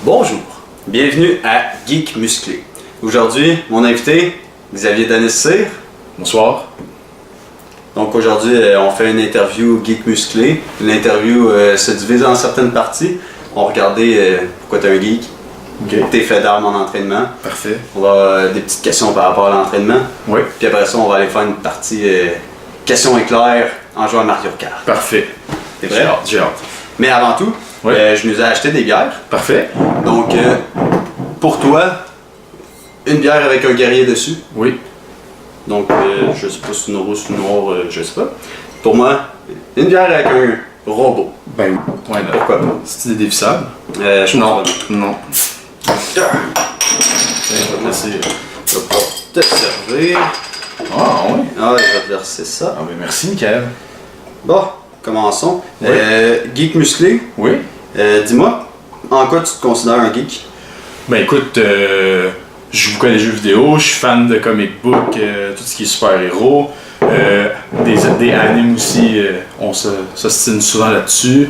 Bonjour, bienvenue à Geek Musclé. Aujourd'hui, mon invité, Xavier Danis-Cyr. Bonsoir. Donc aujourd'hui, on fait une interview Geek Musclé. L'interview se divise en certaines parties. On va regarder pourquoi tu es un geek, tes faits d'armes en entraînement. Parfait. On va avoir des petites questions par rapport à l'entraînement. Oui. Puis après ça, on va aller faire une partie questions éclairs en jouant à Mario Kart. Parfait. T'es prêt? J'ai hâte. Mais avant tout, Oui. je nous ai acheté des bières. Parfait. Donc, pour toi, une bière avec un guerrier dessus. Oui. Donc, je sais pas si c'est une rouge ou noire, je sais pas. Pour moi, une bière avec un robot. Ben oui. Ouais, Pourquoi pas? c'est des dévissables? Je Non. pense pas. Non. Tiens, Je vais te laisser. je vais pas te servir. Ah oui. Ah, je vais te verser ça. Ah ben merci, Michael. Bon, commençons. Oui. Geek musclé, Oui. dis-moi, en quoi tu te considères un geek? Ben écoute, je joue beaucoup à des jeux vidéo, je suis fan de comic book, tout ce qui est super-héros. Des animes aussi, on s'ostine souvent là-dessus.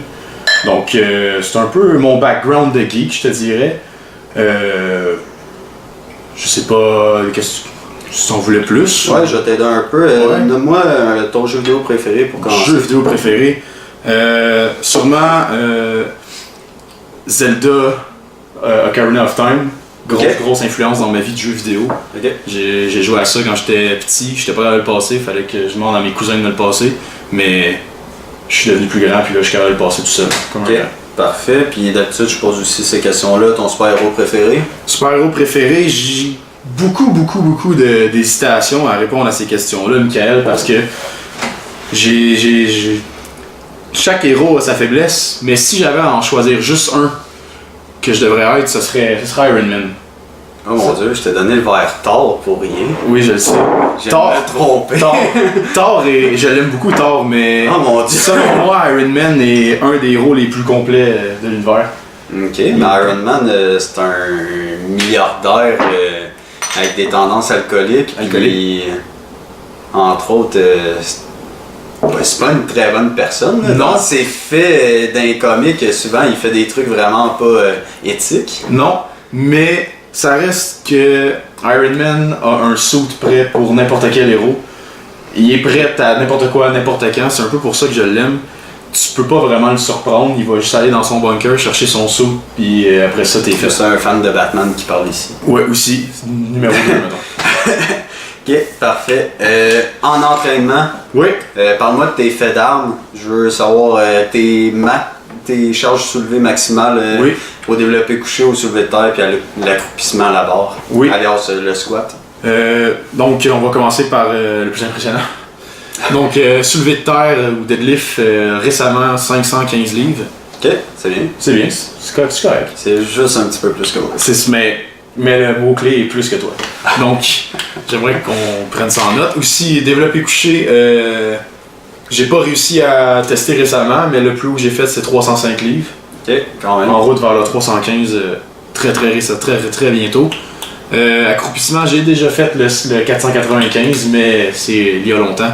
Donc c'est un peu mon background de geek, je te dirais. Je sais pas, si t'en voulais plus. Ouais, je vais t'aider un peu. Ouais. Donne-moi ton jeu vidéo préféré pour commencer. Jeu vidéo préféré. Sûrement Zelda Ocarina of Time. Grosse influence dans ma vie de jeu vidéo. Ok. J'ai joué à ça quand j'étais petit, j'étais pas capable de le passer, fallait que je demande à mes cousins de me le passer. Mais je suis devenu plus grand, puis là je suis capable de le passer tout seul. Comme Ok, un grand. parfait. Puis d'habitude, je pose aussi ces questions-là. Ton super-héros préféré? Super-héros préféré, j'ai beaucoup d'hésitation à répondre à ces questions-là, Michael, parce que chaque héros a sa faiblesse, mais si j'avais à en choisir juste un que je devrais être, ce serait Iron Man. Oh mon dieu, je t'ai donné le verre Thor pour rien. Oui, je le sais. J'ai me trompé. Thor je l'aime beaucoup Thor, mais Oh mon dieu. selon moi, Iron Man est un des héros les plus complets de l'univers. Ok, mais Iron Man, c'est un milliardaire avec des tendances alcooliques. Puis, entre autres, c'est pas une très bonne personne. Là. Non. Dans ses faits d'un comique, souvent il fait des trucs vraiment pas éthiques. Non, mais ça reste que Iron Man a un suit prêt pour n'importe quel héros. Il est prêt à n'importe quoi, n'importe quand. C'est un peu pour ça que je l'aime. Tu peux pas vraiment le surprendre. Il va juste aller dans son bunker, chercher son suit, puis après ça, t'es fait. C'est un fan de Batman qui parle ici. Ouais, aussi. Numéro 2, mettons. Ok, parfait. En entraînement, Oui. parle-moi de tes faits d'armes. Je veux savoir tes charges soulevées maximales Oui. au développé couché, au soulevé de terre, puis à l'accroupissement à la barre. Oui. Alias le squat. Donc, on va commencer par le plus impressionnant. Donc, soulevé de terre ou deadlift, récemment 515 livres. Ok, c'est bien. C'est bien, c'est correct. C'est juste un petit peu plus que moi. Mais le mot-clé est plus que toi. Donc, j'aimerais qu'on prenne ça en note. Aussi, développé couché, j'ai pas réussi à tester récemment, mais le plus haut que j'ai fait, c'est 305 livres. Ok, quand même. En route vers le 315, très bientôt. Accroupissement, j'ai déjà fait le 495, mais c'est il y a longtemps.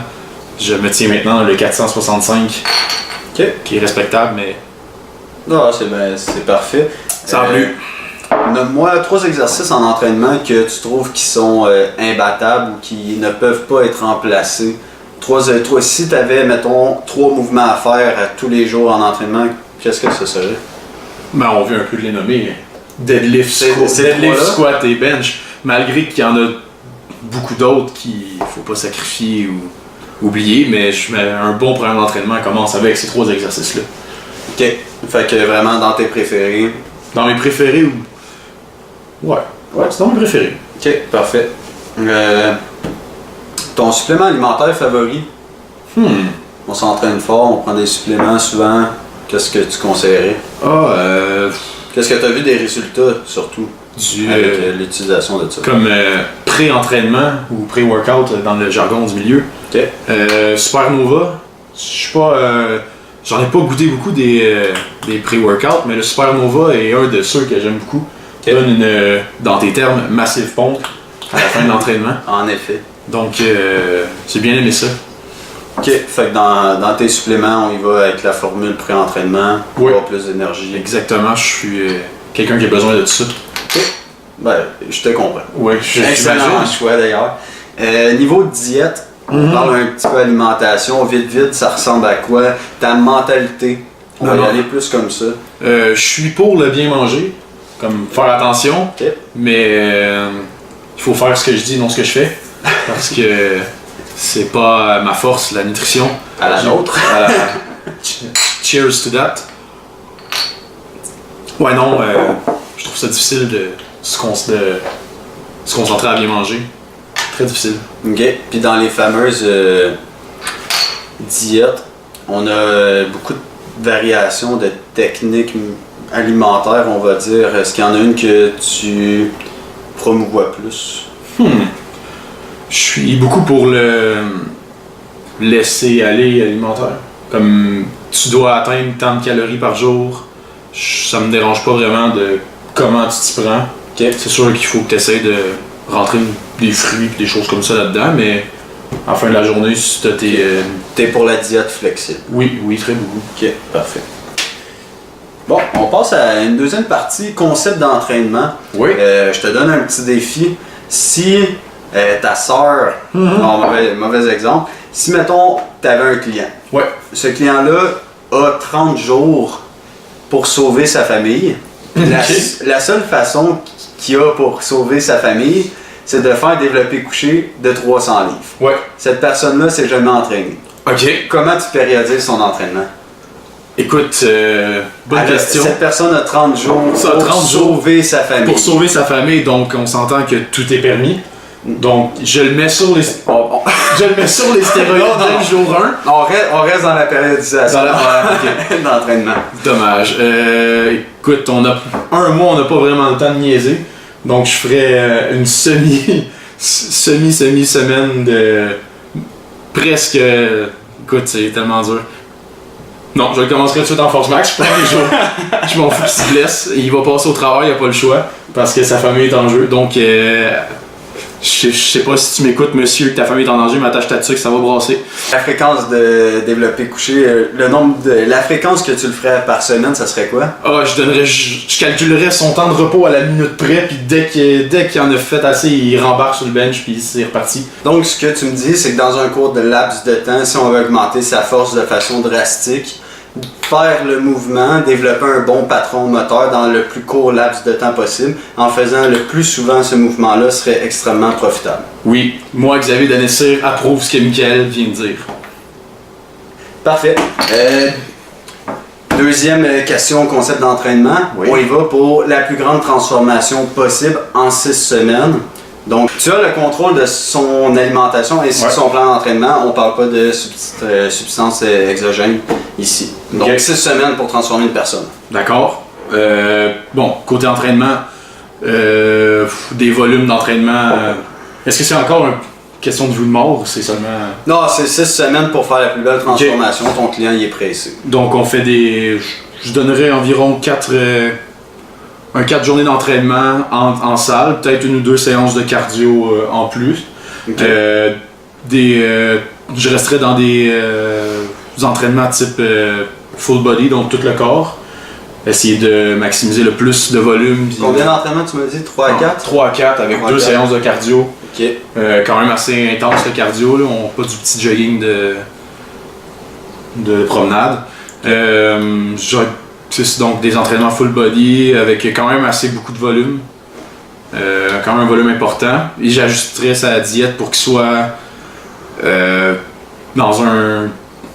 Je me tiens maintenant dans le 465, Ok. qui est respectable, mais Non, c'est parfait. sans plus. Nomme-moi 3 exercices en entraînement que tu trouves qui sont imbattables ou qui ne peuvent pas être remplacés. Si tu avais, mettons, 3 mouvements à faire tous les jours en entraînement, qu'est-ce que ce serait? Ben, on vient un peu de les nommer. Deadlift, C'est trois-là. squat et bench. Malgré qu'il y en a beaucoup d'autres qu'il faut pas sacrifier ou oublier, mais un bon programme d'entraînement commence avec ces 3 exercices-là. Ok. Fait que vraiment dans tes préférés. Dans mes préférés ou. Ouais, c'est dans mes préférés. Ok, parfait. Ton supplément alimentaire favori? On s'entraîne fort, on prend des suppléments souvent. Qu'est-ce que tu conseillerais? Qu'est-ce que tu as vu des résultats, surtout, avec l'utilisation de ça? Comme pré-entraînement ou pré-workout dans le jargon du milieu. Ok. Supernova, je suis pas. J'en ai pas goûté beaucoup des pré-workouts, mais le Supernova est un de ceux que j'aime beaucoup. Ok. Donne dans tes termes, massive pompe à la fin de l'entraînement. En effet. Donc, j'ai bien aimé ça. Ok, fait que dans tes suppléments, on y va avec la formule pré-entraînement pour Oui. avoir plus d'énergie. Exactement, je suis quelqu'un qui a besoin de tout ça. Ok. Ben, je te comprends. Oui, Excellent choix d'ailleurs. Niveau de diète, on parle un petit peu alimentation. Vite, ça ressemble à quoi? Ta mentalité. On va y aller plus comme ça. Je suis pour le bien manger, comme faire attention, mais il faut faire ce que je dis, non ce que je fais, parce que c'est pas ma force, la nutrition. À la nôtre. Cheers to that. Ouais, non, je trouve ça difficile de se concentrer à bien manger. Très difficile. Ok. Puis dans les fameuses diètes, on a beaucoup de variations de techniques alimentaires, on va dire. Est-ce qu'il y en a une que tu promouvois plus? Je suis beaucoup pour le laisser aller alimentaire. Comme tu dois atteindre tant de calories par jour, ça me dérange pas vraiment de comment tu t'y prends. Okay. C'est sûr qu'il faut que tu essaies de rentrer des fruits et des choses comme ça là-dedans, mais à la fin de la journée, si tu as tes... T'es pour la diète flexible? Oui, très beaucoup. Ok, parfait. Bon, on passe à une deuxième partie, concept d'entraînement. Oui. Je te donne un petit défi. Si ta sœur, non, mauvais exemple, si mettons, tu avais un client, ce client-là a 30 jours pour sauver sa famille. La seule façon qu'il a pour sauver sa famille, c'est de faire développer coucher de 300 livres. Ouais. Cette personne-là s'est jamais entraînée. OK. Comment tu périodises son entraînement? Écoute, bonne question. Cette personne a 30 jours pour sauver sa famille. Pour sauver sa famille, donc on s'entend que tout est permis. Donc, je le mets sur les stéroïdes dès le jour 1. On reste dans la périodisation d'entraînement. Dommage. Écoute, on a un mois, on n'a pas vraiment le temps de niaiser. Donc, je ferais une semi-semaine de presque... Écoute, c'est tellement dur. Non, je le commencerai tout de suite en force max. Je m'en fous qu'il se blesse. Il va passer au travail, il n'a pas le choix. Parce que sa famille est en jeu. Donc, je sais pas si tu m'écoutes, monsieur, que ta famille est en danger, mais attache ta tuque, ça va brasser. La fréquence de développer coucher, la fréquence que tu le ferais par semaine, ça serait quoi? Je calculerais son temps de repos à la minute près, puis dès qu'il en a fait assez, il rembarque sur le bench, puis c'est reparti. Donc, ce que tu me dis, c'est que dans un court de laps de temps, si on veut augmenter sa force de façon drastique, faire le mouvement, développer un bon patron moteur dans le plus court laps de temps possible, en faisant le plus souvent ce mouvement-là, serait extrêmement profitable. Oui, moi, Xavier Danessir, approuve ce que Michael vient de dire. Parfait. Deuxième question, concept d'entraînement. Oui. On y va pour la plus grande transformation possible en 6 semaines. Donc, tu as le contrôle de son alimentation ainsi que son plan d'entraînement. On ne parle pas de substances exogènes ici. Donc, 6 semaines pour transformer une personne. D'accord. Bon, côté entraînement, des volumes d'entraînement. Est-ce que c'est encore une question de vie ou de mort ou c'est seulement... Non, c'est 6 semaines pour faire la plus belle transformation. Ton client il est pressé. Donc, on fait des... Je donnerais environ 4 journées d'entraînement en salle, peut-être 1 ou 2 séances de cardio en plus. Okay. Je resterai dans des entraînements type full body, donc tout le corps. Essayer de maximiser le plus de volume. Combien d'entraînements tu m'as dit? 3 à 4? 3 à 4 avec 2 séances de cardio. Okay. Quand même assez intense le cardio, là. On pas du petit jogging de promenade. C'est donc des entraînements full body avec quand même assez beaucoup de volume. Quand même un volume important. Et j'ajusterais sa diète pour qu'il soit dans un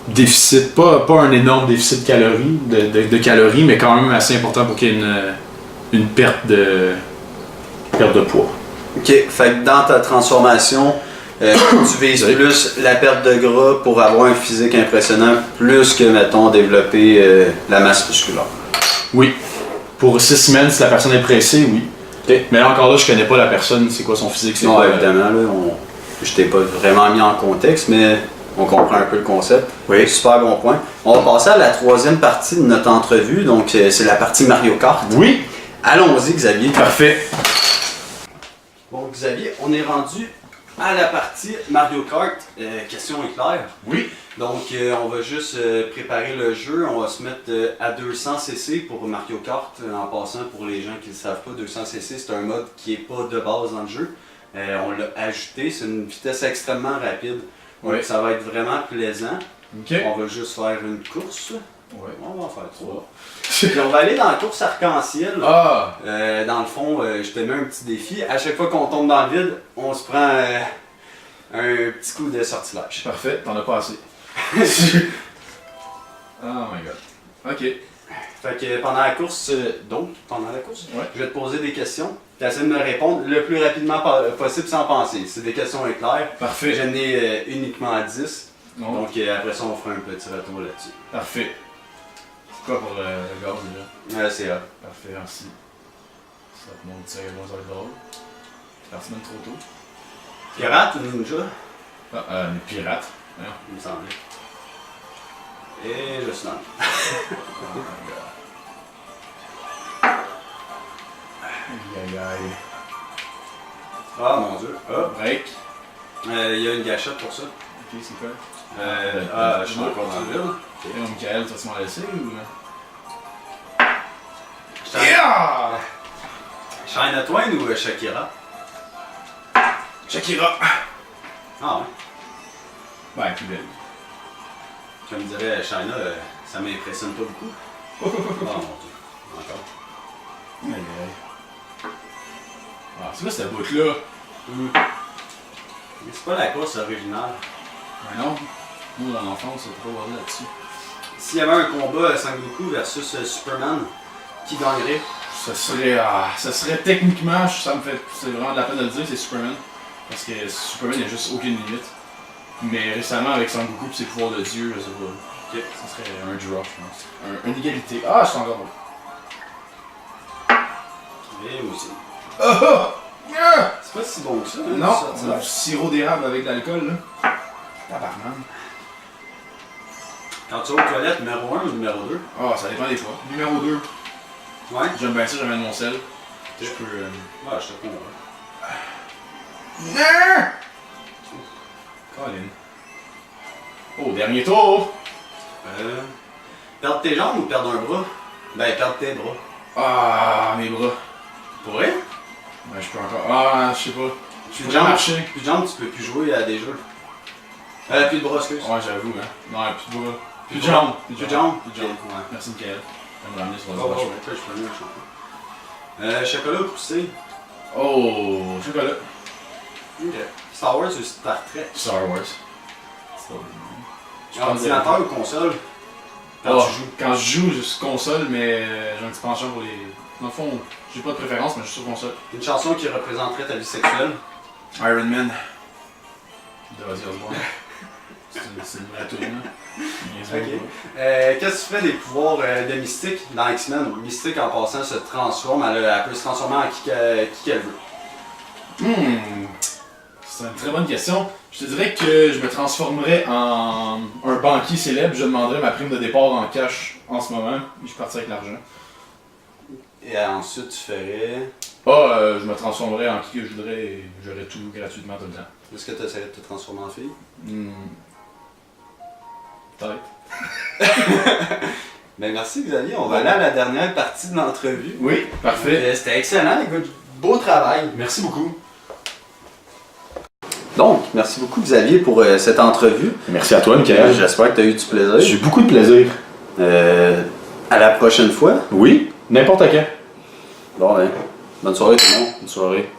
déficit, pas un énorme déficit de calories, de calories, mais quand même assez important pour qu'il y ait une perte de poids. Ok, fait que dans ta transformation, tu vises plus la perte de gras pour avoir un physique impressionnant, plus que, mettons, développer la masse musculaire. Oui. Pour 6 semaines, si la personne est pressée, oui. Okay. Mais là, encore là, je connais pas la personne, c'est quoi son physique, c'est quoi... évidemment, là, je t'ai pas vraiment mis en contexte, mais on comprend un peu le concept. Oui. Super bon point. On va passer à la troisième partie de notre entrevue, donc c'est la partie Mario Kart. Oui. Allons-y, Xavier. Parfait. Bon, Xavier, on est rendu à la partie Mario Kart. Question éclair. Oui. Donc, on va juste préparer le jeu. On va se mettre à 200 cc pour Mario Kart. En passant, pour les gens qui ne le savent pas, 200 cc, c'est un mode qui n'est pas de base dans le jeu. On l'a ajouté. C'est une vitesse extrêmement rapide. Donc, ça va être vraiment plaisant. Okay. On va juste faire une course. Ouais. On va en faire 3. Puis on va aller dans la course arc-en-ciel. Ah! Dans le fond, je te mets un petit défi. À chaque fois qu'on tombe dans le vide, on se prend un petit coup de sortilège. Parfait, t'en as pas assez. Oh my god. Ok. Fait que pendant la course, Ouais. je vais te poser des questions. Tu essaies de me répondre le plus rapidement possible sans penser. C'est des questions éclairs. Parfait. J'en ai uniquement 10. Non. Donc après ça, on fera un petit retour là-dessus. Parfait. C'est quoi pour le gaz déjà? C'est là. Parfait, merci. Ça va te montrer ça va être drôle. C'est parti même trop tôt. Pirate ou ninja? Ah, une pirate. Hein? Il me semblait. Et je suis dans le... Oh my god. Aïe aïe aïe. Ah mon dieu. Ah. Break. Il y a une gâchette pour ça. Ok, c'est quoi? Je suis encore dans le vide. Et Michael, tu vas-tu m'en laisser ou? Yeah! Shania Twain ou Shakira? Shakira! Ah ouais. Ben, plus belle. Comme dirait Shania, ça m'impressionne pas beaucoup. Oh mon dieu. Encore. Aïe aïe. Ah, c'est quoi cette bout-là? Mais c'est pas la course originale. Ben non. Nous, dans l'enfance, c'est trop voir là-dessus. S'il y avait un combat Sangoku versus Superman, qui gagnerait? Ça serait techniquement, ça me fait, c'est vraiment de la peine de le dire, c'est Superman. Parce que Superman, il n'y a juste aucune limite. Mais récemment, avec Sangoku et ses pouvoirs de Dieu, je sais pas. Ok. Ça serait un draw, je pense. Une égalité. Ah, je suis encore bon. Et moi aussi. Oh! C'est pas si bon que ça, hein, Non, ça, c'est du sirop d'érable avec de l'alcool, là. Tabarnak. Quand tu vas aux toilettes, numéro 1 ou numéro 2? Ah, ça dépend des fois. Numéro 2. Ouais. J'aime bien ça, j'amène mon sel. Je peux. Ouais, je te comprends. Non! Colin. Oh, dernier tour! Perdre tes jambes ou perdre un bras? Ben, perdre tes bras. Ah, mes bras. Pour vrai? Ben, je peux encore. Ah, je sais pas. Je Plus peux de jamais jambes, marcher. plus de jambes, tu peux plus jouer à des jeux. Plus de bras, excuse. Ouais, j'avoue, hein. Non, plus de bras. Plus de jambes. Plus Plus de jambes? Plus de jambes. Ok, ouais. Merci, Michael. Ça me ramener sur le Oh, bras. je peux mieux chanter. Chocolat ou poussé? Oh, chocolat. Ok. Star Wars ou Star Trek? Star Wars. Ordinateur ou console? Quand Oh, tu joues. quand je joue, je suis console, mais j'ai un petit penchant pour les. Dans le fond, j'ai pas de préférence, mais je suis sur console. Une chanson qui représenterait ta vie sexuelle? Iron Man. De Ozzy Osbourne. C'est une vraie tournée. Ok. Qu'est-ce que tu fais des pouvoirs de Mystique dans X-Men? Mystique, en passant, se transforme. Elle peut se transformer en qui qu'elle veut. C'est une très bonne question. Je te dirais que je me transformerais en un banquier célèbre. Je demanderais ma prime de départ en cash en ce moment. Et je partirais avec l'argent. Et ensuite, tu ferais... Je me transformerais en qui que je voudrais et j'aurais tout gratuitement tout le temps. Est-ce que tu essaierais de te transformer en fille? Peut-être. Ben merci Xavier, on va aller à la dernière partie de l'entrevue. Oui, parfait. C'était excellent, écoute, beau travail. Merci beaucoup. Donc, merci beaucoup Xavier pour cette entrevue. Merci à toi, Michael. J'espère que tu as eu du plaisir. J'ai eu beaucoup de plaisir. À la prochaine fois. Oui, n'importe quand. Bon, ben, bonne soirée tout le monde. Bonne soirée.